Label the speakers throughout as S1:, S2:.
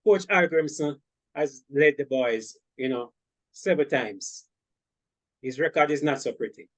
S1: Coach Hallgrímsson has led the boys, several times. His record is not so pretty.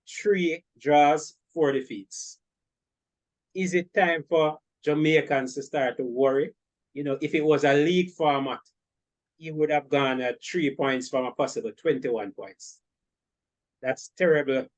S1: 3 draws, 4 defeats. Is it time for Jamaicans to start to worry? If it was a league format, he would have gone at 3 points from a possible 21 points. That's terrible.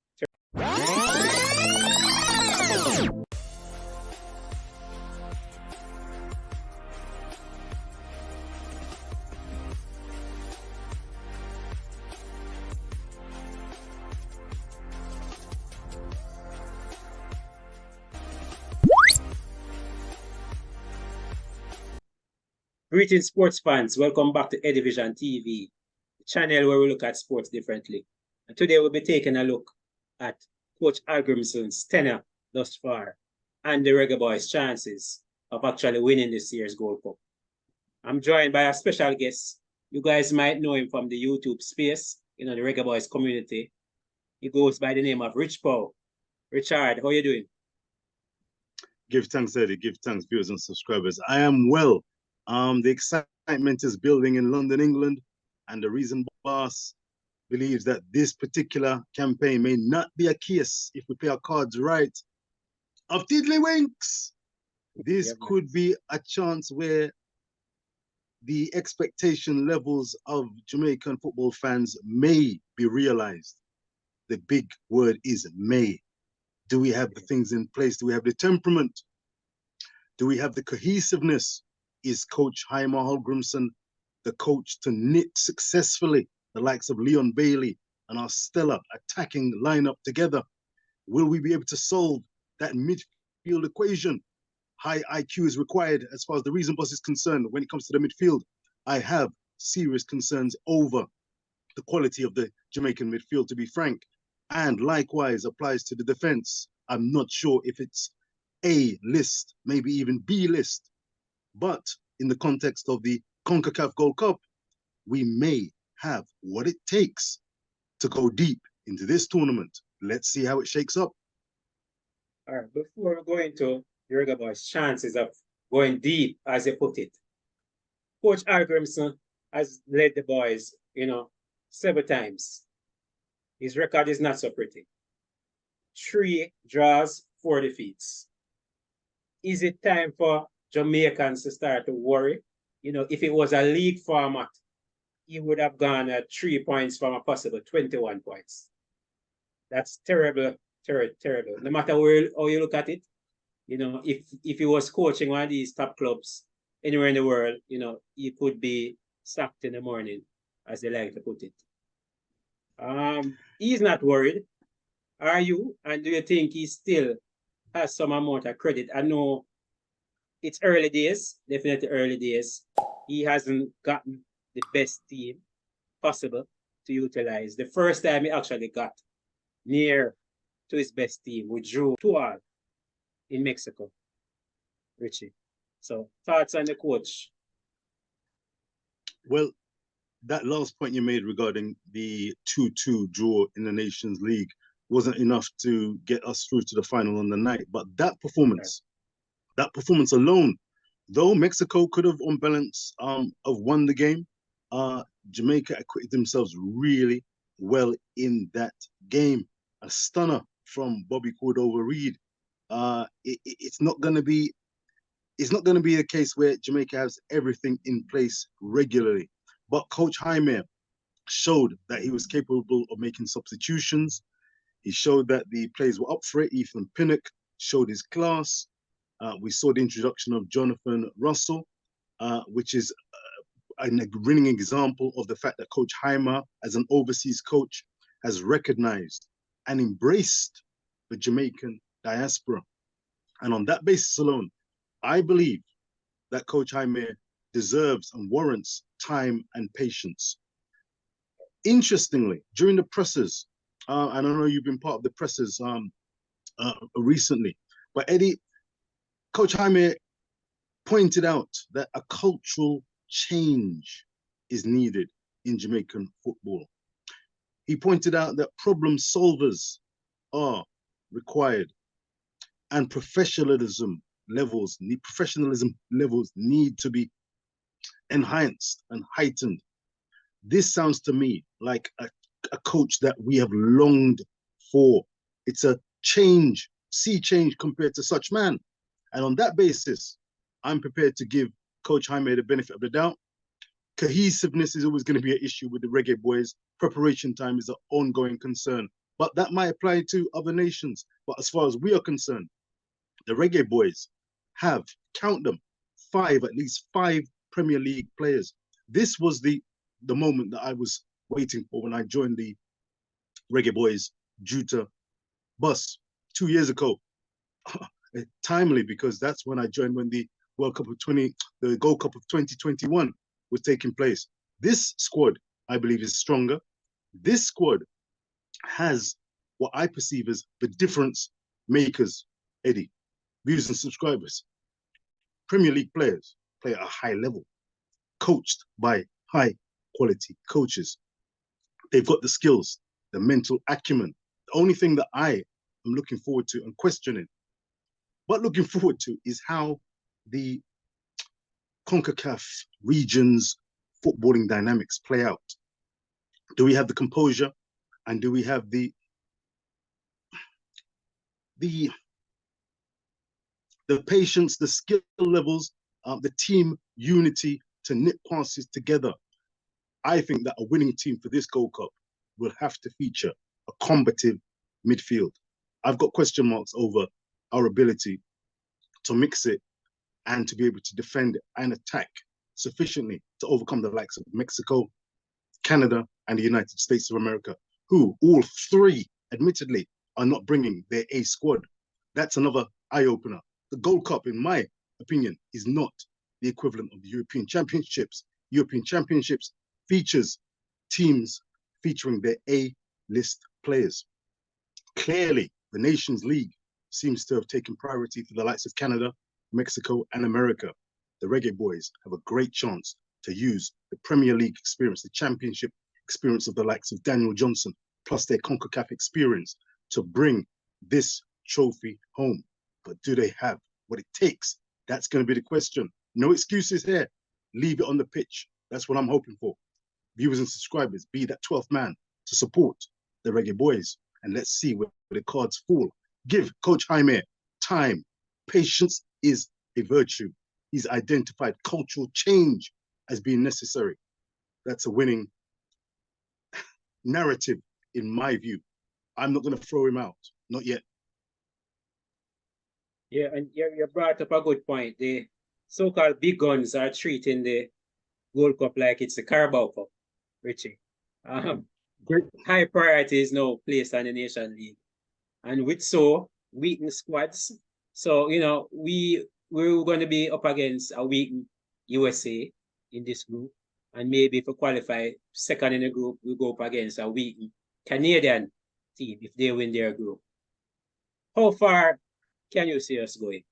S1: Greetings, sports fans. Welcome back to Edivision TV, the channel where we look at sports differently. And today we'll be taking a look at Coach Hallgrímsson's tenure thus far and the Reggae Boyz' chances of actually winning this year's Gold Cup. I'm joined by a special guest. You guys might know him from the YouTube space, the Reggae Boyz community. He goes by the name of Rich Pow. Richard, how are you doing?
S2: Give thanks, Eddie. Give thanks, viewers and subscribers. I am well. The excitement is building in London, England, and the reason boss believes that this particular campaign may not be a case, if we play our cards right, of tiddlywinks. This could be a chance where the expectation levels of Jamaican football fans may be realized. The big word is may. Do we have the things in place? Do we have the temperament? Do we have the cohesiveness? Is Coach Jaime Hallgrímsson the coach to knit successfully the likes of Leon Bailey and our stellar attacking lineup together? Will we be able to solve that midfield equation? High IQ is required as far as the reason boss is concerned. When it comes to the midfield, I have serious concerns over the quality of the Jamaican midfield, to be frank, and likewise applies to the defense. I'm not sure if it's A list, maybe even B list. But in the context of the CONCACAF Gold Cup, we may have what it takes to go deep into this tournament. Let's see how it shakes up.
S1: All right, before we go into the Reggae Boyz' chances of going deep, as you put it, Coach Hallgrímsson has led the boys, several times. His record is not so pretty. 3 draws, 4 defeats. Is it time for Jamaicans to start to worry? If it was a league format, he would have gone at 3 points from a possible 21 points. That's terrible, terrible. No matter how you look at it, if he was coaching one of these top clubs anywhere in the world, he could be sacked in the morning, as they like to put it. He's not worried. Are you? And do you think he still has some amount of credit? I know it's early days, definitely early days. He hasn't gotten the best team possible to utilize. The first time he actually got near to his best team, we drew 2-2 in Mexico, Richie. So, thoughts on the coach?
S2: Well, that last point you made regarding the 2-2 draw in the Nations League wasn't enough to get us through to the final on the night. But that performance alone, though Mexico could have, on balance, have won the game, Jamaica acquitted themselves really well in that game. A stunner from Bobby Cordova-Reid. It's not going to be a case where Jamaica has everything in place regularly. But Coach Jaime showed that he was capable of making substitutions. He showed that the players were up for it. Ethan Pinnock showed his class. We saw the introduction of Jonathan Russell, which is a winning example of the fact that Coach Jaime, as an overseas coach, has recognized and embraced the Jamaican diaspora. And on that basis alone, I believe that Coach Jaime deserves and warrants time and patience. Interestingly, during the presses, and I know you've been part of the presses recently, but Eddie, Coach Jaime pointed out that a cultural change is needed in Jamaican football. He pointed out that problem solvers are required and professionalism levels need to be enhanced and heightened. This sounds to me like a coach that we have longed for. It's a change, sea change compared to such man. And on that basis, I'm prepared to give Coach Jaime the benefit of the doubt. Cohesiveness is always going to be an issue with the Reggae Boyz. Preparation time is an ongoing concern, but that might apply to other nations. But as far as we are concerned, the Reggae Boyz have, count them, at least five Premier League players. This was the moment that I was waiting for when I joined the Reggae Boyz Juta bus 2 years ago. Timely, because that's when I joined when the Gold Cup of 2021 was taking place. This squad, I believe, is stronger. This squad has what I perceive as the difference makers, Eddie, viewers and subscribers. Premier League players play at a high level, coached by high quality coaches. They've got the skills, the mental acumen. The only thing that I am looking forward to and questioning, but looking forward to, is how the CONCACAF regions footballing dynamics play out. Do we have the composure, and do we have the patience, the skill levels, the team unity to knit passes together? I think that a winning team for this Gold Cup will have to feature a combative midfield. I've got question marks over our ability to mix it and to be able to defend and attack sufficiently to overcome the likes of Mexico, Canada, and the United States of America, who all three, admittedly, are not bringing their A squad. That's another eye-opener. The Gold Cup, in my opinion, is not the equivalent of the European Championships. European Championships features teams featuring their A-list players. Clearly, the Nations League seems to have taken priority for the likes of Canada, Mexico, and America. The Reggae Boyz have a great chance to use the Premier League experience, the Championship experience of the likes of Daniel Johnson, plus their CONCACAF experience to bring this trophy home. But do they have what it takes? That's going to be the question. No excuses here. Leave it on the pitch. That's what I'm hoping for. Viewers and subscribers, be that 12th man to support the Reggae Boyz, and let's see where the cards fall. Give Coach Jaime time. Patience is a virtue. He's identified cultural change as being necessary. That's a winning narrative, in my view. I'm not going to throw him out. Not yet.
S1: Yeah, and you brought up a good point. The so-called big guns are treating the Gold Cup like it's the Carabao Cup, Richie.
S2: Great.
S1: High priority is now placed on the Nation League. And with so weakened squads, so, you know, we're going to be up against a weakened USA in this group. And maybe if we qualify second in the group, we go up against a weakened Canadian team if they win their group. How far can you see us going?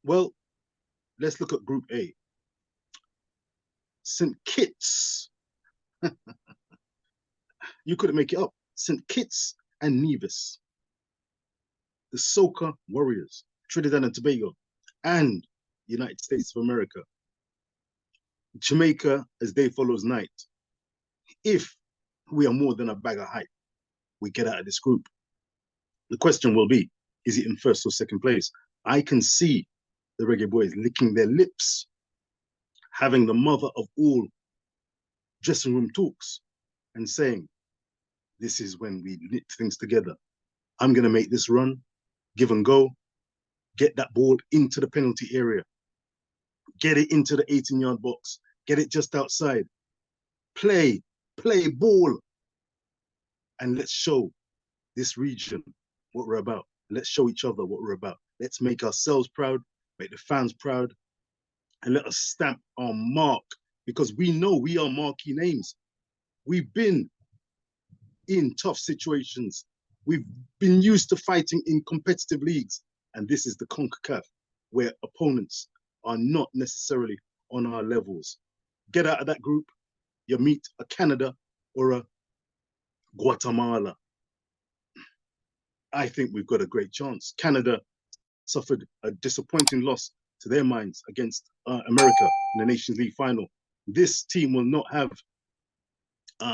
S2: Well, let's look at Group A. St. Kitts. You couldn't make it up. St. Kitts and Nevis. The Soca Warriors, Trinidad and Tobago, and United States of America. Jamaica as day follows night. If we are more than a bag of hype, we get out of this group. The question will be, is it in first or second place? I can see the Reggae Boyz licking their lips, having the mother of all dressing room talks and saying, this is when we knit things together. I'm going to make this run, give and go, get that ball into the penalty area, get it into the 18-yard box, get it just outside, play ball, and let's show this region what we're about. Let's show each other what we're about. Let's make ourselves proud, make the fans proud, and let us stamp our mark, because we know we are marquee names. We've been in tough situations. We've been used to fighting in competitive leagues, and this is the CONCACAF, where opponents are not necessarily on our levels. Get out of that group, you meet a Canada or a Guatemala. I think we've got a great chance. Canada suffered a disappointing loss to their minds against America in the Nations League final. This team will not have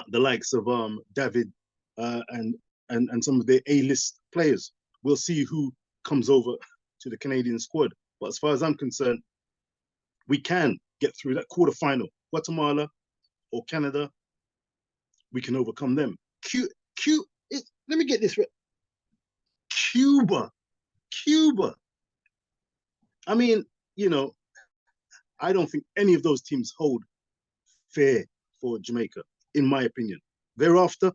S2: the likes of David and some of their A-list players. We'll see who comes over to the Canadian squad. But as far as I'm concerned, we can get through that quarterfinal. Guatemala or Canada, we can overcome them. Let me get this right. Cuba. I mean, you know, I don't think any of those teams hold fair for Jamaica, in my opinion. Thereafter,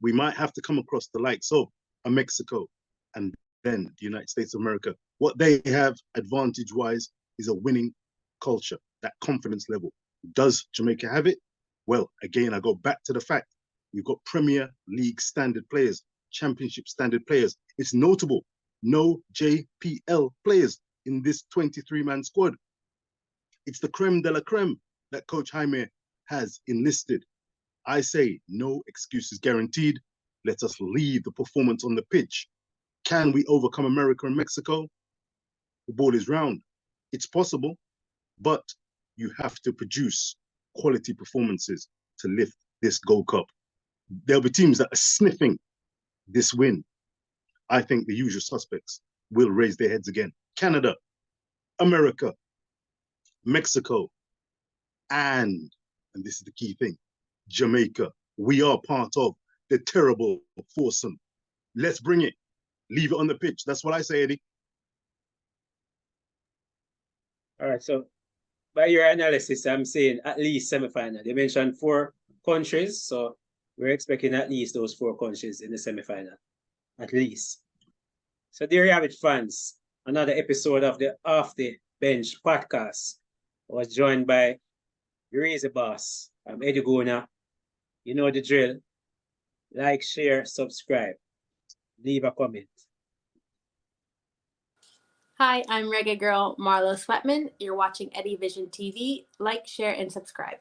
S2: we might have to come across the likes of a Mexico and then the United States of America. What they have advantage-wise is a winning culture, that confidence level. Does Jamaica have it? Well, again, I go back to the fact we've got Premier League standard players, Championship standard players. It's notable, no JPL players in this 23-man squad. It's the creme de la creme that Coach Jaime has enlisted. I say no excuses guaranteed. Let us leave the performance on the pitch. Can we overcome America and Mexico? The ball is round. It's possible, but you have to produce quality performances to lift this Gold Cup. There'll be teams that are sniffing this win. I think the usual suspects will raise their heads again. Canada, America, Mexico, and this is the key thing, Jamaica. We are part of the terrible foursome. Let's bring it. Leave it on the pitch. That's what I say, Eddie.
S1: All right, so by your analysis, I'm saying at least semi-final. You mentioned 4 countries, so we're expecting at least those 4 countries in the semi-final, at least. So there you have it, fans. Another episode of the Off the Bench podcast. I was joined by Raise the Boss. I'm Eddie Gona. You know the drill. Like, share, subscribe. Leave a comment.
S3: Hi, I'm Reggae Girl Marlo Sweatman. You're watching Eddie Vision TV. Like, share, and subscribe.